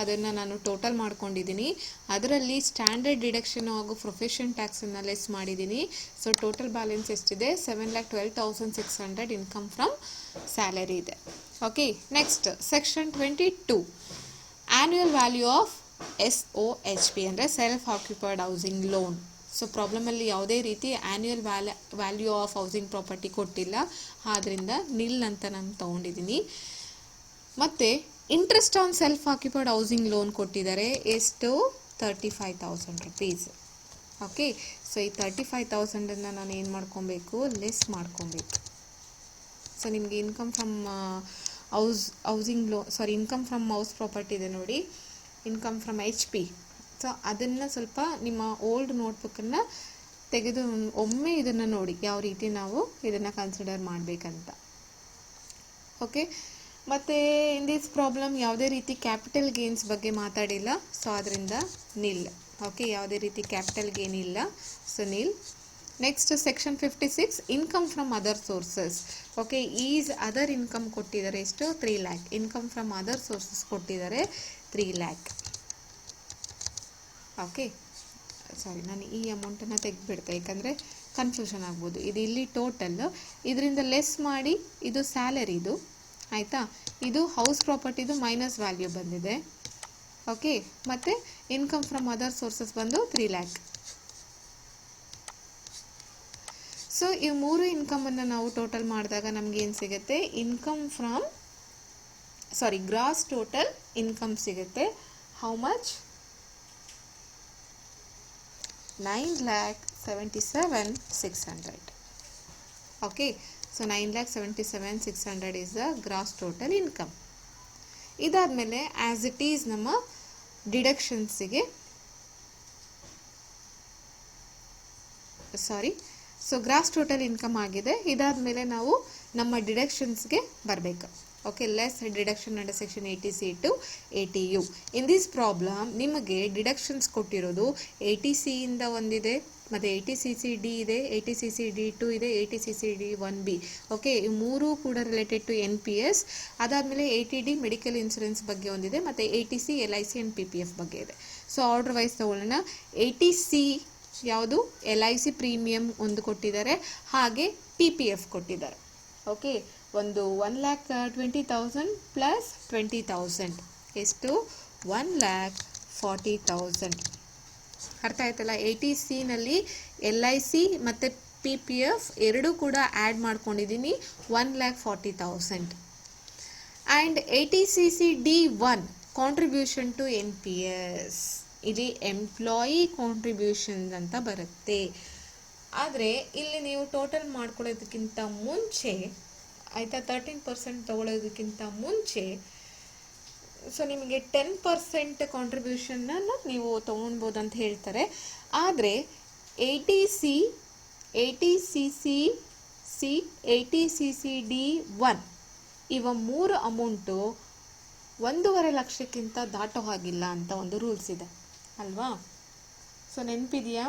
ಅದನ್ನು ನಾನು ಟೋಟಲ್ ಮಾಡ್ಕೊಂಡಿದ್ದೀನಿ. ಅದರಲ್ಲಿ ಸ್ಟ್ಯಾಂಡರ್ಡ್ ಡಿಡಕ್ಷನ್ ಹಾಗೂ ಪ್ರೊಫೆಷನ್ ಟ್ಯಾಕ್ಸನ್ನು ಲೆಸ್ ಮಾಡಿದ್ದೀನಿ. ಸೊ ಟೋಟಲ್ ಬ್ಯಾಲೆನ್ಸ್ ಎಷ್ಟಿದೆ, 7,12,600 ಇನ್ಕಮ್ ಫ್ರಮ್ ಸ್ಯಾಲರಿ ಇದೆ. Okay, next section 22 annual value of SOHP ಅಂದರೆ self occupied housing loan. So ಪ್ರಾಬ್ಲಮಲ್ಲಿ ಯಾವುದೇ ರೀತಿ annual value of housing property ಕೊಟ್ಟಿಲ್ಲ, ಆದ್ದರಿಂದ ನಿಲ್ ಅಂತ ನಾನು ತೊಗೊಂಡಿದ್ದೀನಿ. ಮತ್ತು interest on self occupied housing loan ಕೊಟ್ಟಿದ್ದಾರೆ, ಎಷ್ಟು 35,000 rupees. ಓಕೆ, ಸೊ ಈ 35,000 ನಾನು ಏನು ಮಾಡ್ಕೊಬೇಕು, ಲೆಸ್ ಮಾಡ್ಕೊಬೇಕು. ಸೊ ನಿಮಗೆ income from housing income from house property ಇದೆ ನೋಡಿ, ಇನ್ಕಮ್ ಫ್ರಮ್ HP. ಸೊ ಅದನ್ನು ಸ್ವಲ್ಪ ನಿಮ್ಮ ಓಲ್ಡ್ ನೋಟ್ಬುಕ್ಕನ್ನು ತೆಗೆದು ಒಮ್ಮೆ ಇದನ್ನು ನೋಡಿ ಯಾವ ರೀತಿ ನಾವು ಇದನ್ನು ಕನ್ಸಿಡರ್ ಮಾಡಬೇಕಂತ. ಓಕೆ, ಮತ್ತು ಇನ್ ದಿಸ್ ಪ್ರಾಬ್ಲಮ್ ಯಾವುದೇ ರೀತಿ ಕ್ಯಾಪಿಟಲ್ ಗೇನ್ಸ್ ಬಗ್ಗೆ ಮಾತಾಡಿಲ್ಲ, ಸೊ ಅದರಿಂದ ನಿಲ್. ಓಕೆ, ಯಾವುದೇ ರೀತಿ ಕ್ಯಾಪಿಟಲ್ ಗೇನ್ ಇಲ್ಲ, so nil. Next section 56 income from other sources. Okay, is other income ಕೊಟ್ಟಿದ್ದಾರೆ ಎಷ್ಟು, 3 lakh. Income from other sources ಕೊಟ್ಟಿದ್ದಾರೆ 3 lakh. ಓಕೆ, ಸಾರಿ, ನಾನು ಈ ಅಮೌಂಟನ್ನು ತೆಗೆದುಬಿಡ್ತೆ, ಯಾಕಂದರೆ ಕನ್ಫ್ಯೂಷನ್ ಆಗ್ಬೋದು. ಇದು ಇಲ್ಲಿ ಟೋಟಲ್, ಇದರಿಂದ ಲೆಸ್ ಮಾಡಿ ಇದು ಸ್ಯಾಲರಿದು, ಆಯಿತಾ. ಇದು ಹೌಸ್ ಪ್ರಾಪರ್ಟಿದು ಮೈನಸ್ ವ್ಯಾಲ್ಯೂ ಬಂದಿದೆ. ಓಕೆ, ಮತ್ತು ಇನ್ಕಮ್ ಫ್ರಮ್ ಅದರ್ ಸೋರ್ಸಸ್ ಬಂದು 3 lakh. ಸೊ ಈ ಮೂರು ಇನ್ಕಮನ್ನು ನಾವು ಟೋಟಲ್ ಮಾಡಿದಾಗ ನಮಗೇನು ಸಿಗುತ್ತೆ, income from gross total income ಸಿಗುತ್ತೆ. How much, 9,77,600. Okay, so 9,77,600 is the gross total income. ಇದಾದಮೇಲೆ ಆ್ಯಸ್ ಇಟ್ ಈಸ್ ನಮ್ಮ ಡಿಡಕ್ಷನ್ಸಿಗೆ ಸೊ ಗ್ರಾಸ್ ಟೋಟಲ್ ಇನ್ಕಮ್ ಆಗಿದೆ. ಇದಾದಮೇಲೆ ನಾವು ನಮ್ಮ ಡಿಡಕ್ಷನ್ಸ್ಗೆ ಬರಬೇಕು. Okay, less deduction under section 80C to 80U. In this problem ನಿಮಗೆ ಡಿಡಕ್ಷನ್ಸ್ ಕೊಟ್ಟಿರೋದು 80C ಒಂದಿದೆ, ಮತ್ತು 80CC-D ಇದೆ, 80CC-D2 ಇದೆ, 80CC-D1B. ಓಕೆ, ಈ ಮೂರು ಕೂಡ ರಿಲೇಟೆಡ್ ಟು NPS. ಅದಾದಮೇಲೆ 80D ಮೆಡಿಕಲ್ ಇನ್ಶೂರೆನ್ಸ್ ಬಗ್ಗೆ ಒಂದಿದೆ, ಮತ್ತು 80C LIC ಆ್ಯಂಡ್ PPF ಬಗ್ಗೆ ಇದೆ. ಸೊ ಆರ್ಡರ್ ವೈಸ್ ತಗೊಳ್ಳೋಣ. 80C ಯಾವುದು, LIC ಪ್ರೀಮಿಯಂ ಒಂದು ಕೊಟ್ಟಿದ್ದಾರೆ, ಹಾಗೆ PPF ಕೊಟ್ಟಿದ್ದಾರೆ. ಓಕೆ, ಒಂದು 1,20,000 ಪ್ಲಸ್ 20,000 ಎಷ್ಟು 1,40,000. ಅರ್ಥ ಆಯ್ತಲ್ಲ. ATCನಲ್ಲಿ LIC ಮತ್ತು PPF ಎರಡೂ ಕೂಡ ಆ್ಯಡ್ ಮಾಡ್ಕೊಂಡಿದ್ದೀನಿ 1,40,000. And ATCCD1 contribution to NPS, ಇಲ್ಲಿ ಎಂಪ್ಲಾಯಿ ಕಾಂಟ್ರಿಬ್ಯೂಷನ್ಸ್ ಅಂತ ಬರುತ್ತೆ. ಆದರೆ ಇಲ್ಲಿ ನೀವು ಟೋಟಲ್ ಮಾಡ್ಕೊಳ್ಳೋದಕ್ಕಿಂತ ಮುಂಚೆ ಆಯಿತಾ, 13% ತೊಗೊಳ್ಳೋದಕ್ಕಿಂತ ಮುಂಚೆ ಸೊ ನಿಮಗೆ 10% ಕಾಂಟ್ರಿಬ್ಯೂಷನ್ನ ನೀವು ತೊಗೊಳ್ಬೋದು ಅಂತ ಹೇಳ್ತಾರೆ. ಆದರೆ ATCCD1 ಇವ 3 ಅಮೌಂಟು 1.5 ಲಕ್ಷಕ್ಕಿಂತ ದಾಟೋ ಹಾಗಿಲ್ಲ ಅಂತ ಒಂದು ರೂಲ್ಸ್ ಇದೆ ಅಲ್ವಾ. ಸೊ ನೆನಪಿದೆಯಾ,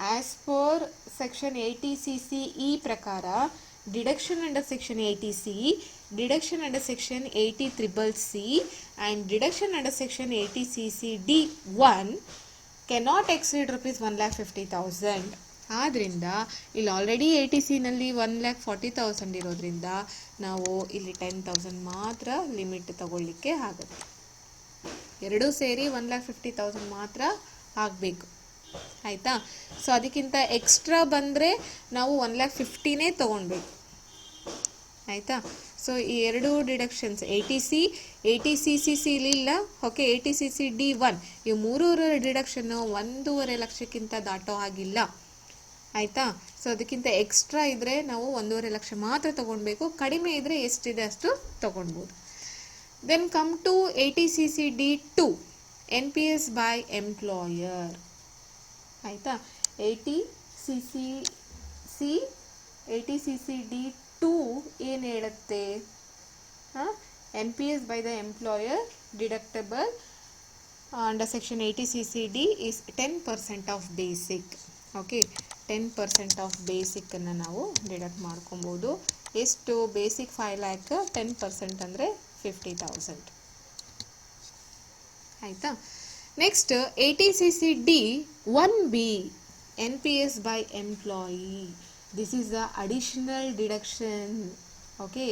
ಆ್ಯಸ್ ಪರ್ ಸೆಕ್ಷನ್ 80CCE ಪ್ರಕಾರ deduction under section 80C, deduction under section 80CCC and deduction under section 80CCD1 cannot exceed rupees 1,50,000. ಆದ್ದರಿಂದ ಇಲ್ಲಿ ಆಲ್ರೆಡಿ ATCನಲ್ಲಿ 1,40,000 ಇರೋದ್ರಿಂದ ನಾವು ಇಲ್ಲಿ 10,000 ಮಾತ್ರ ಲಿಮಿಟ್ ತಗೊಳ್ಳಿಕ್ಕೆ ಆಗುತ್ತೆ. ಎರಡೂ ಸೇರಿ 1,50,000 ಮಾತ್ರ ಆಗಬೇಕು ಆಯಿತಾ. ಸೊ ಅದಕ್ಕಿಂತ ಎಕ್ಸ್ಟ್ರಾ ಬಂದರೆ ನಾವು 1,50,000 ತೊಗೊಳ್ಬೇಕು ಆಯಿತಾ. ಸೊ ಈ ಎರಡು ಡಿಡಕ್ಷನ್ಸ್ ATCCC ಇಲ್ಲ, ಓಕೆ, ATCCD1 ಈ 3 ಡಿಡಕ್ಷನ್ನು 1.5 ಲಕ್ಷಕ್ಕಿಂತ ದಾಟೋ ಆಗಿಲ್ಲ ಆಯಿತಾ. ಸೊ ಅದಕ್ಕಿಂತ ಎಕ್ಸ್ಟ್ರಾ ಇದ್ದರೆ ನಾವು 1.5 ಲಕ್ಷ ಮಾತ್ರ ತೊಗೊಳ್ಬೇಕು, ಕಡಿಮೆ ಇದ್ದರೆ ಎಷ್ಟಿದೆ ಅಷ್ಟು ತೊಗೊಳ್ಬೋದು. Then come to ATCCD2 NPS by employer ಆಯಿತಾ. ATCCD2 ಏನು ಹೇಳುತ್ತೆ, NPS by the employer deductible under section 80CCD is 10% of basic. Okay, 10% of ಬೇಸಿಕ್ಕನ್ನು ನಾವು ಡಿಡಕ್ಟ್ ಮಾಡ್ಕೊಬೋದು. ಎಷ್ಟು ಬೇಸಿಕ್ 5 lakh, 10% ಅಂದರೆ 50,000 ಆಯಿತಾ. Next ATCCD1B NPS by employee. This is the additional deduction. Okay,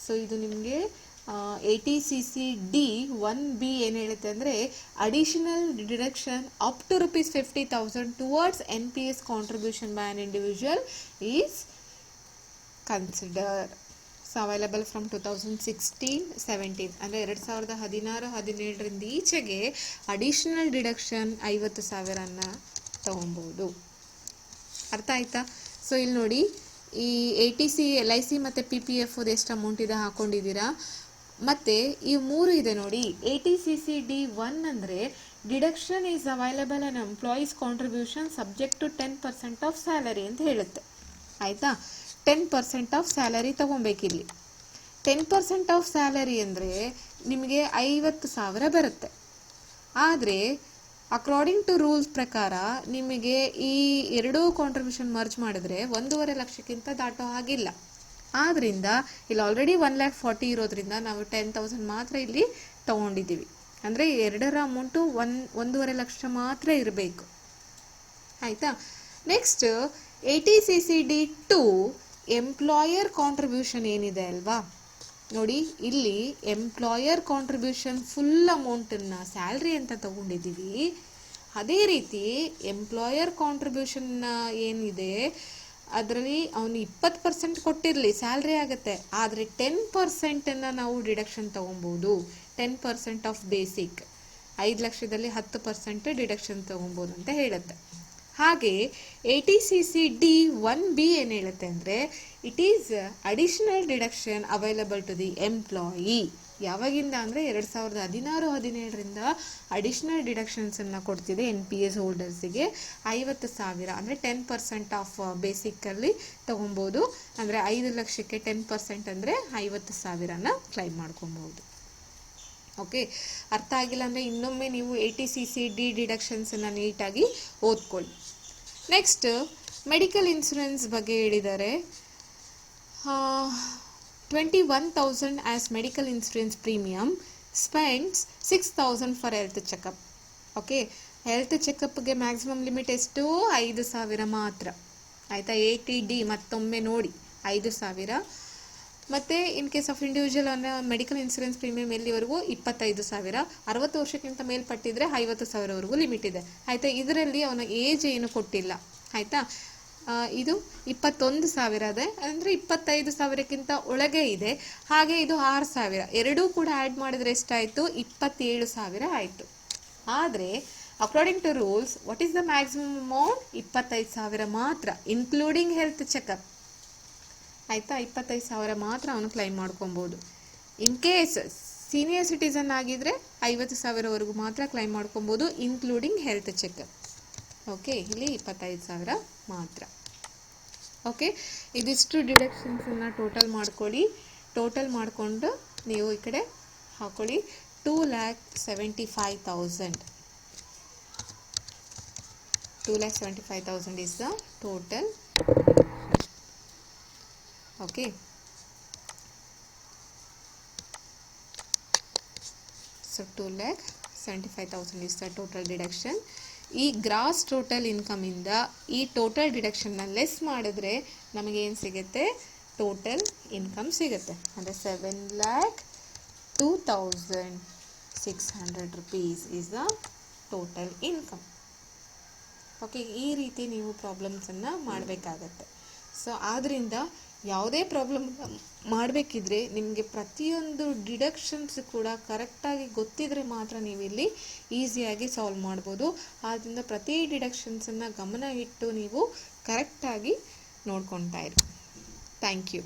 so ಇದು ನಿಮಗೆ ATCCD1B ಏನು ಹೇಳುತ್ತೆ ಅಂದರೆ additional deduction up to ₹50,000 towards NPS contribution by an individual is consider. So available from 2016-17 ಅಂದರೆ 2016-17 ಈಚೆಗೆ ಅಡಿಷನಲ್ ಡಿಡಕ್ಷನ್ 50,000 ತೊಗೊಬೋದು. ಅರ್ಥ ಆಯ್ತಾ. ಸೊ ಇಲ್ಲಿ ನೋಡಿ, ಈ ATC LIC ಮತ್ತು PPF ಎಷ್ಟು ಅಮೌಂಟ್ ಇದೆ ಹಾಕ್ಕೊಂಡಿದ್ದೀರಾ. ಮತ್ತು ಈ 3 ಇದೆ ನೋಡಿ, ATCCD1 ಅಂದರೆ deduction is available on employees contribution subject to 10% of salary ಅಂತ ಹೇಳುತ್ತೆ ಆಯಿತಾ. 10% ಆಫ್ ಸ್ಯಾಲರಿ ತೊಗೊಬೇಕಿಲ್ಲಿ. 10% ಆಫ್ ಸ್ಯಾಲರಿ ಅಂದರೆ ನಿಮಗೆ 50,000 ಬರುತ್ತೆ. ಆದರೆ ಅಕಾರ್ಡಿಂಗ್ ಟು ರೂಲ್ಸ್ ಪ್ರಕಾರ ನಿಮಗೆ ಈ ಎರಡೂ ಕಾಂಟ್ರಿಬ್ಯೂಷನ್ ಮರ್ಜ್ ಮಾಡಿದ್ರೆ 1.5 ಲಕ್ಷಕ್ಕಿಂತ ದಾಟೋ ಹಾಗಿಲ್ಲ. ಆದ್ದರಿಂದ ಇಲ್ಲಿ ಆಲ್ರೆಡಿ 1,40,000 ಇರೋದ್ರಿಂದ ನಾವು 10,000 ಮಾತ್ರ ಇಲ್ಲಿ ತೊಗೊಂಡಿದ್ದೀವಿ. ಅಂದರೆ ಎರಡರ ಅಮೌಂಟು 1.5 ಲಕ್ಷ ಮಾತ್ರ ಇರಬೇಕು ಆಯಿತಾ. ನೆಕ್ಸ್ಟ್ ATCCD2 ಎಂಪ್ಲಾಯರ್ ಕಾಂಟ್ರಿಬ್ಯೂಷನ್ ಏನಿದೆ ಅಲ್ವಾ, ನೋಡಿ ಇಲ್ಲಿ ಎಂಪ್ಲಾಯರ್ ಕಾಂಟ್ರಿಬ್ಯೂಷನ್ ಫುಲ್ ಅಮೌಂಟನ್ನು ಸ್ಯಾಲ್ರಿ ಅಂತ ತೊಗೊಂಡಿದ್ದೀವಿ. ಅದೇ ರೀತಿ ಎಂಪ್ಲಾಯರ್ ಕಾಂಟ್ರಿಬ್ಯೂಷನ್ನ ಏನಿದೆ ಅದರಲ್ಲಿ ಅವನು 20% ಕೊಟ್ಟಿರಲಿ ಸ್ಯಾಲ್ರಿ ಆಗುತ್ತೆ, ಆದರೆ 10% ನಾವು ಡಿಡಕ್ಷನ್ ತೊಗೊಬೋದು. 10% ಆಫ್ ಬೇಸಿಕ್, 5 ಲಕ್ಷದಲ್ಲಿ 10% ಡಿಡಕ್ಷನ್ ತೊಗೊಬೋದು ಅಂತ ಹೇಳುತ್ತೆ. ಹಾಗೆ ATCCD1B ಏನು ಹೇಳುತ್ತೆ ಅಂದರೆ it is additional deduction available to the employee. ಯಾವಾಗಿಂದ ಅಂದರೆ 2016-17 ಅಡಿಷನಲ್ ಡಿಡಕ್ಷನ್ಸನ್ನು ಕೊಡ್ತಿದೆ NPS ಹೋಲ್ಡರ್ಸಿಗೆ. 50,000 ಅಂದರೆ 10% ಆಫ್ ಬೇಸಿಕ್ಕಲ್ಲಿ ತೊಗೊಬೋದು. ಅಂದರೆ 5 ಲಕ್ಷಕ್ಕೆ 10% ಅಂದರೆ 50,000 ಕ್ಲೈಮ್ ಮಾಡ್ಕೊಬೋದು. ಓಕೆ, ಅರ್ಥ ಆಗಿಲ್ಲ ಅಂದರೆ ಇನ್ನೊಮ್ಮೆ ನೀವು ATCCD ಡಿಡಕ್ಷನ್ಸನ್ನು ನೀಟಾಗಿ ಓದ್ಕೊಳ್ಳಿ. ನೆಕ್ಸ್ಟ್ ಮೆಡಿಕಲ್ ಇನ್ಶೂರೆನ್ಸ್ ಬಗ್ಗೆ ಹೇಳಿದ್ದಾರೆ. 21,000 as medical insurance premium, spends 6,000 for health checkup. Okay, health ಚೆಕಪ್ಗೆ ಮ್ಯಾಕ್ಸಿಮಮ್ ಲಿಮಿಟ್ ಎಷ್ಟು? 5,000 ಮಾತ್ರ ಆಯಿತಾ. ATD ಮತ್ತೊಮ್ಮೆ ನೋಡಿ 5,000. ಮತ್ತು ಇನ್ ಕೇಸ್ ಆಫ್ ಇಂಡಿವಿಜುವಲ್ ಅನ್ನೋ ಮೆಡಿಕಲ್ ಇನ್ಸೂರೆನ್ಸ್ ಪ್ರೀಮಿಯಂ ಎಲ್ಲಿವರೆಗೂ 25,000, 60 ವರ್ಷಕ್ಕಿಂತ ಮೇಲ್ಪಟ್ಟಿದ್ರೆ 50,000ವರೆಗೂ ಲಿಮಿಟ್ ಇದೆ ಆಯಿತಾ. ಇದರಲ್ಲಿ ಅವನ ಏಜ್ ಏನು ಕೊಟ್ಟಿಲ್ಲ ಆಯಿತಾ. ಇದು 21,000 ಇದೆ, ಅಂದರೆ 25,000ಕ್ಕಿಂತ ಒಳಗೆ ಇದೆ. ಹಾಗೆ ಇದು 6,000, ಎರಡೂ ಕೂಡ ಆ್ಯಡ್ ಮಾಡಿದ್ರೆ ಎಷ್ಟಾಯಿತು? 27,000 ಆಯಿತು. ಆದರೆ according to rules what is the maximum amount? 25,000 ಮಾತ್ರ, ಇನ್ಕ್ಲೂಡಿಂಗ್ ಹೆಲ್ತ್ ಚೆಕಪ್ ಆಯಿತಾ. 25,000 ಮಾತ್ರ ಅವನು ಕ್ಲೈಮ್ ಮಾಡ್ಕೊಬೋದು. ಇನ್ ಕೇಸ್ ಸೀನಿಯರ್ ಸಿಟಿಸನ್ ಆಗಿದ್ದರೆ 50,000ವರೆಗೂ ಮಾತ್ರ ಕ್ಲೈಮ್ ಮಾಡ್ಕೊಬೋದು, ಇನ್ಕ್ಲೂಡಿಂಗ್ ಹೆಲ್ತ್ ಚೆಕಪ್. ಓಕೆ, ಇಲ್ಲಿ 25,000 ಮಾತ್ರ. ಓಕೆ, ಇದಿಷ್ಟು ಡಿಡಕ್ಷನ್ಸನ್ನು ಟೋಟಲ್ ಮಾಡ್ಕೊಳ್ಳಿ. ಟೋಟಲ್ ಮಾಡಿಕೊಂಡು ನೀವು ಈ ಕಡೆ ಹಾಕೊಳ್ಳಿ. 2,75,000. 2,75,000 is the total. Okay. So 2,75,000 is the total deduction. ಈ ಗ್ರಾಸ್ ಟೋಟಲ್ ಇನ್ಕಮಿಂದ ಈ ಟೋಟಲ್ ಡಿಡಕ್ಷನ್ನ ಲೆಸ್ ಮಾಡಿದ್ರೆ ನಮಗೇನು ಸಿಗುತ್ತೆ? ಟೋಟಲ್ ಇನ್ಕಮ್ ಸಿಗುತ್ತೆ. ಅಂದರೆ 7,02,600 rupees is the total income. Okay, ಈ ರೀತಿ ನೀವು ಪ್ರಾಬ್ಲಮ್ಸನ್ನು ಮಾಡಬೇಕಾಗತ್ತೆ. ಸೊ ಆದ್ದರಿಂದ ಯಾವುದೇ ಪ್ರಾಬ್ಲಮ್ ಮಾಡಬೇಕಿದ್ರೆ ನಿಮಗೆ ಪ್ರತಿಯೊಂದು ಡಿಡಕ್ಷನ್ಸ್ ಕೂಡ ಕರೆಕ್ಟಾಗಿ ಗೊತ್ತಿದ್ರೆ ಮಾತ್ರ ನೀವು ಇಲ್ಲಿ ಈಸಿಯಾಗಿ ಸಾಲ್ವ್ ಮಾಡ್ಬೋದು. ಆದ್ದರಿಂದ ಪ್ರತಿ ಡಿಡಕ್ಷನ್ಸನ್ನು ಗಮನ ಇಟ್ಟು ನೀವು ಕರೆಕ್ಟಾಗಿ ನೋಡ್ಕೊತಾ ಇರಿ. Thank you.